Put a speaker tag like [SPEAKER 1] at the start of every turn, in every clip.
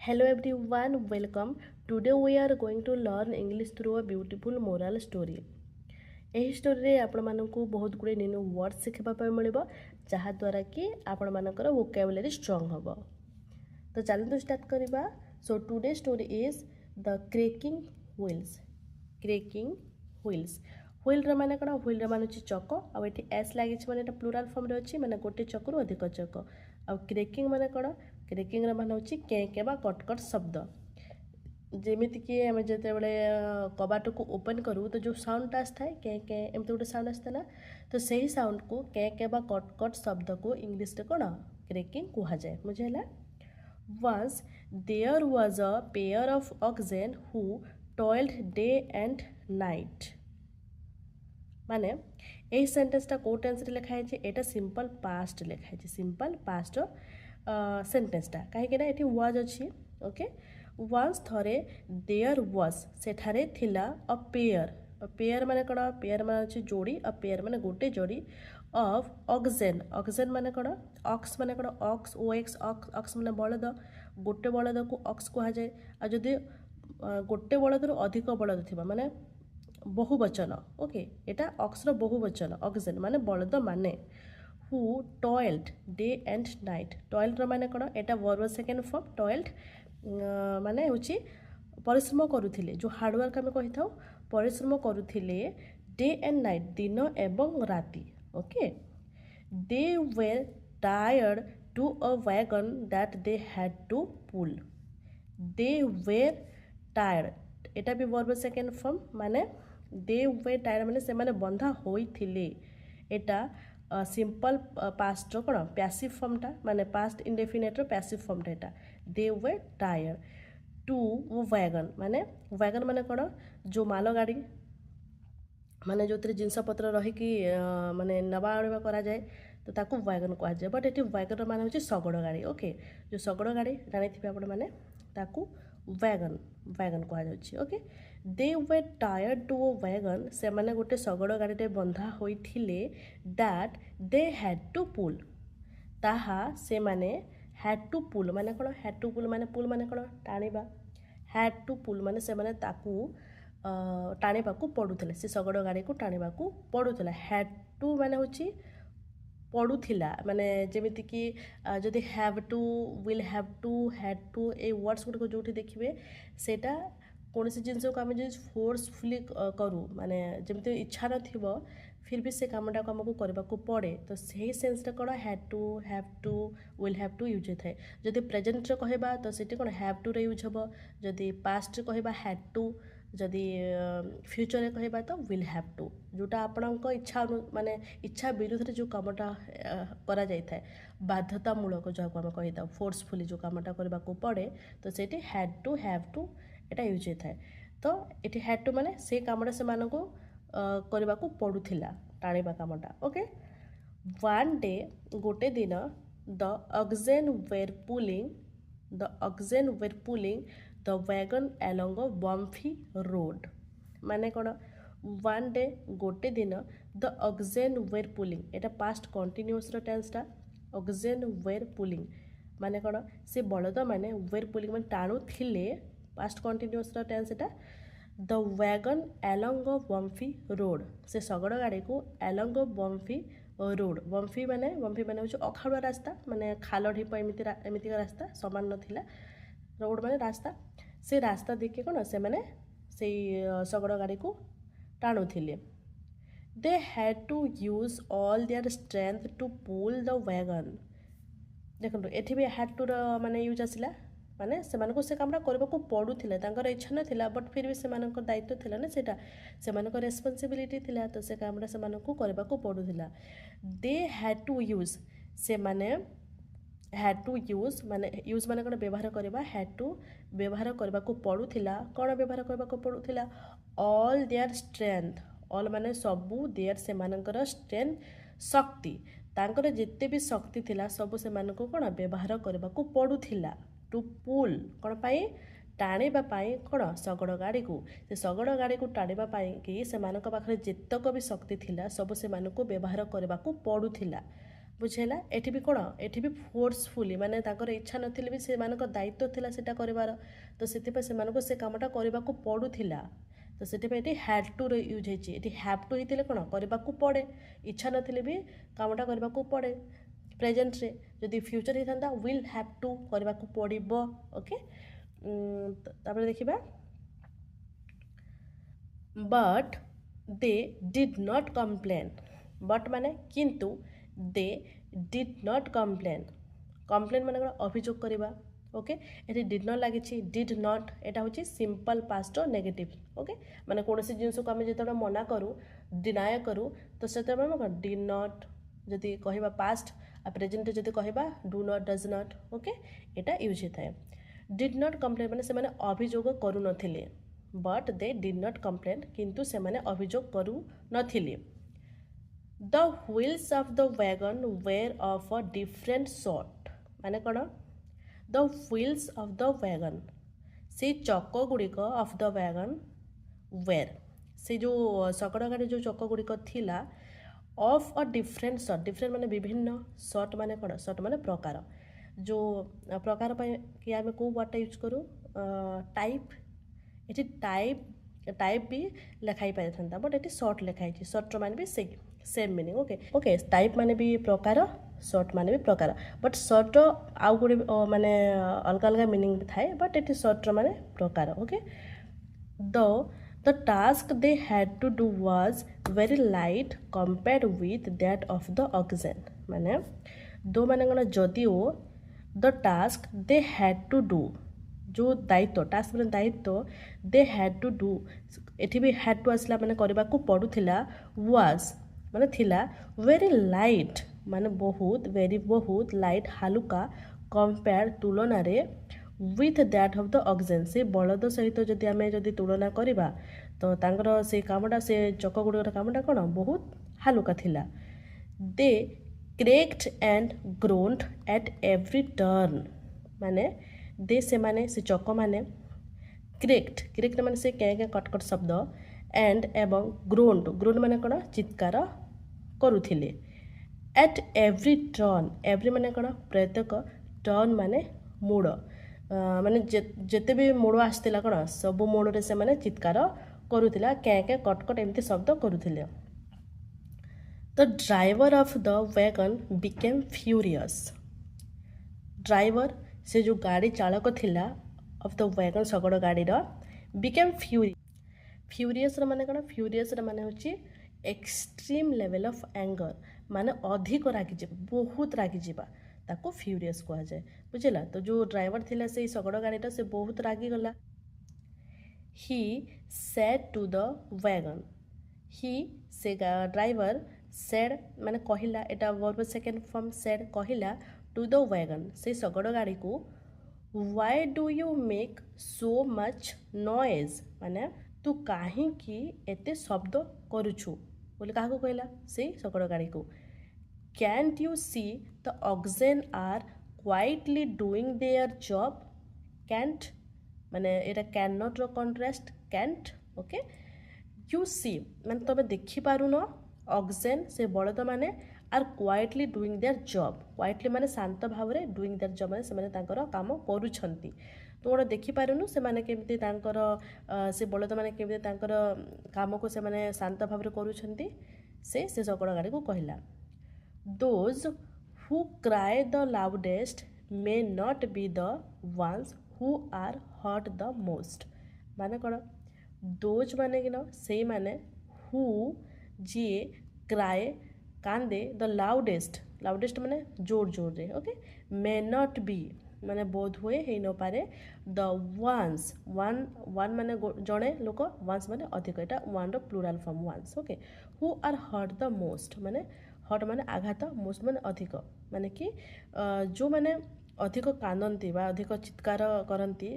[SPEAKER 1] Hello everyone, welcome. Today we are going to learn English through a beautiful moral story. ଏହି ଷ୍ଟୋରିରେ ଆପଣମାନଙ୍କୁ ବହୁତ ଗୁଡ଼ିଏ new ward ଶିଖିବା ପାଇଁ ମିଳିବ ଯାହାଦ୍ୱାରା କି ଆପଣମାନଙ୍କର ଭୋକାବୁଲାରୀ ଷ୍ଟ୍ରଙ୍ଗ ହେବ। ତ ଚାଲନ୍ତୁ ଷ୍ଟାର୍ଟ କରିବା। So today story is the cracking wheels. Cracking wheels ହୁଇଲ୍ର ମାନେ କ'ଣ? ହୁଇଲ୍ର ମାନେ ହେଉଛି ଚକ, ଆଉ ଏଠି ଏସ୍ ଲାଗିଛି ମାନେ ଏଇଟା ପ୍ଲୁରାଲ୍ ଫର୍ମରେ ଅଛି, ମାନେ ଗୋଟେ ଚକରୁ ଅଧିକ ଚକ। ଆଉ କ୍ରେକିଂ ମାନେ କ'ଣ? କ୍ରେକିଂର ମାନେ ହେଉଛି କେଁ କେଁ ବା କଟକଟ ଶବ୍ଦ। ଯେମିତିକି ଆମେ ଯେତେବେଳେ କବାଟକୁ ଓପନ୍ କରୁ ତ ଯେଉଁ ସାଉଣ୍ଡଟା ଆସିଥାଏ କେଁ କେଁ ଏମିତି ଗୋଟେ ସାଉଣ୍ଡ ଆସିଥାଏ ନା, ତ ସେହି ସାଉଣ୍ଡକୁ କେଁ କେଁ ବା କଟକଟ ଶବ୍ଦକୁ ଇଂଲିଶରେ କ'ଣ? କ୍ରେକିଂ କୁହାଯାଏ। ବୁଝିହେଲା? Once there was a pair of oxen who toiled day and night. ମାନେ এই সেন্টেন্সটা কেଉଁ ଟେନ୍ସରେ ଲେଖା ହେଇଛି? ଏଇଟା ସିମ୍ପଲ୍ ପାଷ୍ଟ ଲେଖା ହେଇଛି। ସିମ୍ପଲ୍ ପାଷ୍ଟ ସେଣ୍ଟେନ୍ସଟା କାହିଁକିନା ଏଠି ୱାଜ୍ ଅଛି। ଓକେ, ୱାନ୍ସ ଥରେ ଦେୟର ୱାଜ୍ ସେଠାରେ ଥିଲା ଅ ପେୟର। ପେୟର ମାନେ କ'ଣ? ପେୟର ମାନେ ଅଛି ଯୋଡ଼ି, ଅ ପେୟର ମାନେ ଗୋଟେ ଯୋଡ଼ି ଅଫ୍ ଅକ୍ସେନ୍। ଅକ୍ସେନ୍ ମାନେ କ'ଣ? ଅକ୍ସ ମାନେ କ'ଣ? ଅକ୍ସ ଓ ଏକ୍ସ ଅକ୍ସ ମାନେ ବଳଦ। ଗୋଟେ ବଳଦକୁ ଅକ୍ସ କୁହାଯାଏ। ଆଉ ଯଦି ଗୋଟେ ବଳଦରୁ ଅଧିକ ବଳଦ ଥିବା ମାନେ ବହୁବଚନ। ଓକେ, ଏଇଟା ଅକ୍ସର ବହୁବଚନ ଅକ୍ସେନ୍ ମାନେ ବଳଦ ମାନେ। ହୁ ଟଏଲ୍ଡ ଡେ ଆଣ୍ଡ ନାଇଟ୍। ଟଏଲ୍ଡର ମାନେ କ'ଣ? ଏଇଟା ଭର୍ବ ସେକେଣ୍ଡ ଫର୍ମ। ଟଏଲ୍ଡ ମାନେ ହେଉଛି ପରିଶ୍ରମ କରୁଥିଲେ, ଯେଉଁ ହାର୍ଡ଼ୱାର୍କ ଆମେ କହିଥାଉ। ପରିଶ୍ରମ କରୁଥିଲେ ଡେ ଆଣ୍ଡ ନାଇଟ୍ ଦିନ ଏବଂ ରାତି। Okay, they were tired to a wagon that they had to pull. They were tired ଏଇଟା ବି ଭର୍ବ ସେକେଣ୍ଡ ଫର୍ମ, ମାନେ ଦେ ୱେର୍ ଟାୟର୍ଡ ମାନେ ସେମାନେ ବନ୍ଧା ହୋଇଥିଲେ। ଏଇଟା ସିମ୍ପଲ୍ ପାଷ୍ଟର କ'ଣ? ପ୍ୟାସିଭ୍ ଫର୍ମଟା, ମାନେ ପାଷ୍ଟ ଇନଡେଫିନେଟ୍ର ପ୍ୟାସିଭ୍ ଫର୍ମଟା ଏଇଟା। ଦେ ୱେର୍ ଟାୟର୍ଡ ଟୁ ୱାଗନ୍ ମାନେ ୱାଗନ୍ ମାନେ କ'ଣ? ଯେଉଁ ମାଲ ଗାଡ଼ି, ମାନେ ଯେଉଁଥିରେ ଜିନିଷପତ୍ର ରହିକି ମାନେ ନେବା ଆଣିବା କରାଯାଏ, ତ ତାକୁ ୱାଗନ୍ କୁହାଯାଏ। ବଟ୍ ଏଠି ୱାଗନ୍ର ମାନେ ହେଉଛି ଶଗଡ଼ ଗାଡ଼ି। ଓକେ, ଯେଉଁ ଶଗଡ଼ ଗାଡ଼ି ଜାଣିଥିବେ ଆପଣମାନେ, ତାକୁ ୱାଗନ୍ କୁହାଯାଉଛି। Okay, they were tired to a wagon ସେମାନେ ଗୋଟେ ଶଗଡ଼ ଗାଡ଼ିରେ ବନ୍ଧା ହୋଇଥିଲେ। That they had to pull ତାହା ସେମାନେ ହ୍ୟାଡ୍ ଟୁ ପୁଲ୍ ମାନେ କ'ଣ? ହ୍ୟାଡ୍ ଟୁ ପୁଲ୍ ମାନେ କ'ଣ? ଟାଣିବା। ହ୍ୟାଡ୍ ଟୁ ପୁଲ୍ ମାନେ ସେମାନେ ତାକୁ ଟାଣିବାକୁ ପଡ଼ୁଥିଲା, ସେ ଶଗଡ଼ ଗାଡ଼ିକୁ ଟାଣିବାକୁ ପଡ଼ୁଥିଲା। ହ୍ୟାଡ୍ ଟୁ ମାନେ ହେଉଛି ପଡ଼ୁଥିଲା, ମାନେ ଯେମିତିକି ଯଦି have to, will have to, had to ଏଇ ୱାର୍ଡ଼ସ୍ ଗୁଡ଼ିକ ଯେଉଁଠି ଦେଖିବେ, ସେଇଟା କୌଣସି ଜିନିଷକୁ ଆମେ ଯଦି ଫୋର୍ସଫୁଲି କରୁ, ମାନେ ଯେମିତି ଇଚ୍ଛା ନଥିବ ଫିର୍ ବି ସେ କାମଟାକୁ ଆମକୁ କରିବାକୁ ପଡ଼େ, ତ ସେହି ସେନ୍ସରେ କ'ଣ? Had to, have to, will have to use ହୋଇଥାଏ। ଯଦି ପ୍ରେଜେଣ୍ଟରେ କହିବା ତ ସେଠି କ'ଣ? ହ୍ୟାଭ୍ ଟୁରେ ୟୁଜ୍ ହେବ। ଯଦି ପାଷ୍ଟରେ କହିବା ହ୍ୟାଡ୍ ଟୁ, ଯଦି ଫ୍ୟୁଚରରେ କହିବା ତ ୱିଲ୍ ହ୍ୟାଭ୍ ଟୁ। ଯେଉଁଟା ଆପଣଙ୍କ ଇଚ୍ଛା ମାନେ ଇଚ୍ଛା ବିରୁଦ୍ଧରେ ଯେଉଁ କାମଟା କରାଯାଇଥାଏ, ବାଧ୍ୟତାମୂଳକ ଯାହାକୁ ଆମେ କହିଥାଉ, ଫୋର୍ସଫୁଲି ଯେଉଁ କାମଟା କରିବାକୁ ପଡ଼େ, ତ ସେଇଠି ହ୍ୟାଡ୍ ଟୁ, ହ୍ୟାଭ୍ ଟୁ ଏଇଟା ୟୁଜ୍ ହୋଇଥାଏ। ତ ଏଠି ହ୍ୟାଡ୍ ଟୁ ମାନେ ସେଇ କାମଟା ସେମାନଙ୍କୁ କରିବାକୁ ପଡ଼ୁଥିଲା, ଟାଣିବା କାମଟା। ଓକେ, ୱାନ୍ ଡେ ଗୋଟେ ଦିନ ଦ ଅକ୍ସେନ୍ ୱେର୍ ପୁଲିଂ ଦ ୱାଗନ୍ ଆଲଙ୍ଗ ଅ ବମ୍ଫି ରୋଡ୍। ମାନେ କ'ଣ? ୱାନ୍ ଡେ ଗୋଟେ ଦିନ ଦ ଅକ୍ସେନ୍ ୱେର୍ ପୁଲିଂ, ଏଇଟା ପାଷ୍ଟ କଣ୍ଟିନ୍ୟୁଅସ୍ର ଟେନ୍ସଟା। ଅକ୍ସେନ୍ ୱେର୍ ପୁଲିଂ ମାନେ କ'ଣ? ସେ ବଳଦ ମାନେ ୱେର୍ ପୁଲିଂ ମାନେ ଟାଣୁଥିଲେ, ପାଷ୍ଟ କଣ୍ଟିନ୍ୟୁଅସ୍ର ଟେନ୍ସ ଏଟା। ଦ ୱାଗନ୍ ଆଲଙ୍ଗ ଅ ବମ୍ଫି ରୋଡ୍ ସେ ଶଗଡ଼ ଗାଡ଼ିକୁ ଆଲଙ୍ଗ ଅ ବମ୍ଫି ରୋଡ୍। ବମ୍ଫି ମାନେ ହେଉଛି ଅଖାଡ଼ୁଆ ରାସ୍ତା, ମାନେ ଖାଲ ଢିପ ଏମିତିକା ରାସ୍ତା, ସମାନ ନଥିଲା। ରୋଡ୍ ମାନେ ରାସ୍ତା, ସେ ରାସ୍ତା ଦେଇକି କ'ଣ ସେମାନେ ସେଇ ଶଗଡ଼ ଗାଡ଼ିକୁ ଟାଣୁଥିଲେ। They had to use all their strength to pull the wagon. ଦେଖନ୍ତୁ ଏଠି ବି ହ୍ୟାଡ୍ ଟୁର ମାନେ ୟୁଜ୍ ଆସିଲା, ମାନେ ସେମାନଙ୍କୁ ସେ କାମଟା କରିବାକୁ ପଡ଼ୁଥିଲା, ତାଙ୍କର ଇଚ୍ଛା ନଥିଲା, ବଟ୍ ଫିର୍ ବି ସେମାନଙ୍କ ଦାୟିତ୍ୱ ଥିଲା ନା, ସେଇଟା ସେମାନଙ୍କ ରେସ୍ପନ୍ସିବିଲିଟି ଥିଲା, ତ ସେ କାମଟା ସେମାନଙ୍କୁ କରିବାକୁ ପଡ଼ୁଥିଲା। ଦେ ହ୍ୟାଡ୍ ଟୁ ୟୁଜ୍ ସେମାନେ ହ୍ୟାଡ୍ ଟୁ ୟୁଜ୍ ମାନେ କ'ଣ? ବ୍ୟବହାର କରିବା। ହ୍ୟାଡ୍ ଟୁ ବ୍ୟବହାର କରିବାକୁ ପଡ଼ୁଥିଲା। କ'ଣ ବ୍ୟବହାର କରିବାକୁ ପଡ଼ୁଥିଲା? ଅଲ୍ ଦେୟାର ଷ୍ଟ୍ରେନ୍ଥ, ଅଲ୍ ମାନେ ସବୁ, ଦେୟାର ସେମାନଙ୍କର, ଷ୍ଟ୍ରେନ୍ଥ ଶକ୍ତି, ତାଙ୍କର ଯେତେ ବି ଶକ୍ତି ଥିଲା ସବୁ ସେମାନଙ୍କୁ କ'ଣ? ବ୍ୟବହାର କରିବାକୁ ପଡ଼ୁଥିଲା। ଟୁ ପୁଲ୍ କ'ଣ ପାଇଁ? ଟାଣିବା ପାଇଁ। କ'ଣ? ଶଗଡ଼ ଗାଡ଼ିକୁ। ସେ ଶଗଡ଼ ଗାଡ଼ିକୁ ଟାଣିବା ପାଇଁକି ସେମାନଙ୍କ ପାଖରେ ଯେତକ ବି ଶକ୍ତି ଥିଲା ସବୁ ସେମାନଙ୍କୁ ବ୍ୟବହାର କରିବାକୁ ପଡ଼ୁଥିଲା। बुझेला एठी भी कोण एठी भी फोर्सफुली माने ताकर इच्छा नथिले भी से मानक दायित्व थिला सेटा करिवार तो सेति पे से मानको से कामटा करबा को पडुथिला तो सेति पे एठी हैड टू रे यूज हेची एठी हैव टू हितिले कोण करबा को पड़े इच्छा नथिले भी कामटा करबा को पड़े प्रेजेंट रे जदि फ्यूचर हिथांदा विल हैव टू करबा को पड़िबो ओके तापर देखिबा but they did not complain but माने किंतु दे डिड नॉट कंप्लेन कंप्लेन माने अभियोग करवा ओके ये डिड नॉट लगी डिड नॉट यहाँ हूँ सिंपल पास्ट नेगेटिव ओके माने कौन जिनस को आम जो मना करूँ डिनाय करूँ तो से डिड नॉट जदि कहवा पास्ट आ प्रेजेंट जदि कहवा do not does not okay यहाँ यूज होता है डिड नॉट कंप्लेन माने से माने अभियोग करू नथिले but they did not complain किंतु से माने अभियोग करू नथिले the wheels of the wagon were of a different sort माने कौन the wheels of the wagon से चक गुड़िक ऑफ द वैगन वेर से जो शगड़ गाड़ी जो चक गुड़िक थिला of a different sort different माने विभिन्न सॉर्ट माने कौन सॉर्ट माने प्रकार जो प्रकार कि आम कौ वर्डटा यूज करूँ टाइप ये टाइप टाइप भी लिखाई पारि था बट ये सर्ट लिखाई सर्टर मान भी same meaning okay okay type माने भी प्रकार सर्ट माने भी प्रकार बट सर्ट आउ गोटे माने अलग अलग मीनिंग भी थाए बट ये सर्टर माने प्रकार okay the task they had to do was very light compared with that of the oxen माने दो माने कौन जदिओ the task they had to do जो दायित्व टास्क मैंने दायित्व दे हैड टू डू एठी भी हैड टू आसला माने करबा को पडुथिला वाज माने थिला वेरी लाइट माने बहुत वेरी बहुत लाइट हालुका कंपेयर तुलना रे with that of the oxygen से बलद सहित जदि आमे जदि तुलना करबा तो तांकर से कामटा से चक गुडर कामटा कोन बहुत हालुका थिला they cracked and groaned at every turn माने दे से माने से चक माने क्रेक्ट क्रेक्ट माने से क्या कटकट शब्द एंड एवं ग्रोन्ड ग्रोन्ड माने कौन चित्कार करुथिले एट एवरी टर्न एवरी माने कौन प्रत्येक टर्न माने मोड़ माने जेते भी मोड़ आसला कौन सब मोड़ से माने चित्कार करुथिला क्या कटकट एमती शब्द करुथिले the driver of the wagon became furious driver से जो गाड़ी चालक थिला ऑफ द वैगन शगड़ गाड़ी बिकेम फ्यूरियस माने कौन फ्यूरियस माने होची एक्सट्रीम लेवल ऑफ एंगर माने अधिक रागी जा बहुत रागी जावा ताको फ्यूरियस कहा जाए बुझेला तो जो ड्राइवर थिला से शगड़ गाड़ी से बहुत रागी गला he said to the wagon he से ड्राइवर सेड माने कहिला एटा वर्ब सेकेंड फॉर्म सेड कहिला टू द वैगन से शगड़ गाड़ी को why do you make so much noise माने तू कहीं एते शब्द करुछु बोले क्या कहला से शगड़ गाड़ी को can't you see the oxen are quietly doing their job can't माने एटा कैन नॉट रो contrast can't okay you see माने तुम देखि पारुन ऑक्सीजन से बलद माने are quietly doing their job quietly माने शांत भाव में डूइंग देयर जॉब माने से काम करुछंती तो गोटे देखिपारुनु से माने केमती तांकर से बलद माने केमती तांकर काम को से माने शांत भाव में करुछंती से शगड़ गाड़ी को कहला those who cry the loudest may not be the ones who are hurt the most माने कौन दोज माने कि न से माने हु जी क्राए कांदे द लाउडेस्ट लाउडेस्ट माने जोर जोर रे ओके मे नॉट बी माने बोध हुए हे न पारे द वंस वन वन माने जड़े लोक वंस माने अधिक एटा वन रो plural form ones okay who are hurt the most माने हर्ट माने आघात मोस्ट माने अधिक माने कि जो माने अधिक कांदती बा अधिक चित्कार करती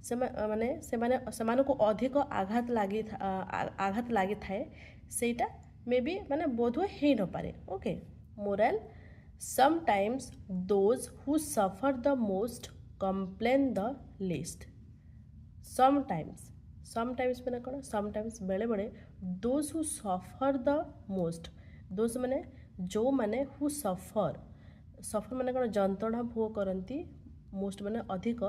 [SPEAKER 1] से माने को अधिक आघात लगी थाए सेटा मे बी माने बोध हुए हे न पारे okay moral sometimes those who suffer the most complain the least sometimes माने कौन sometimes बेले बेले those who suffer the most those माने जो माने हु सफर माने कौन जंत्रणा भोग करती मोस्ट माने अधिक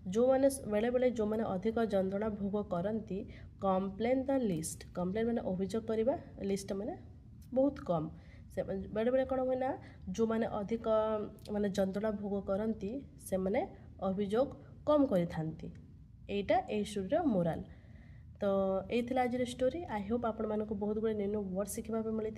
[SPEAKER 1] जो माने बेले बेले जो माने अधिक जंत्रणा भोग करती कम्प्लेन द लिस्ट कम्प्लेन माने अभियोग करवा लिस्ट माने बहुत कम से बेले बेले कौन हुए ना जो माने अधिक माने जंत्रणा भोग करती से माने अभियोग कम करिथांती एटा ए स्टोरी मोराल। तो ये आज स्टोरी आई होप आपण मानक बहुत गुड़े न्यू वर्ड शिखा मिली।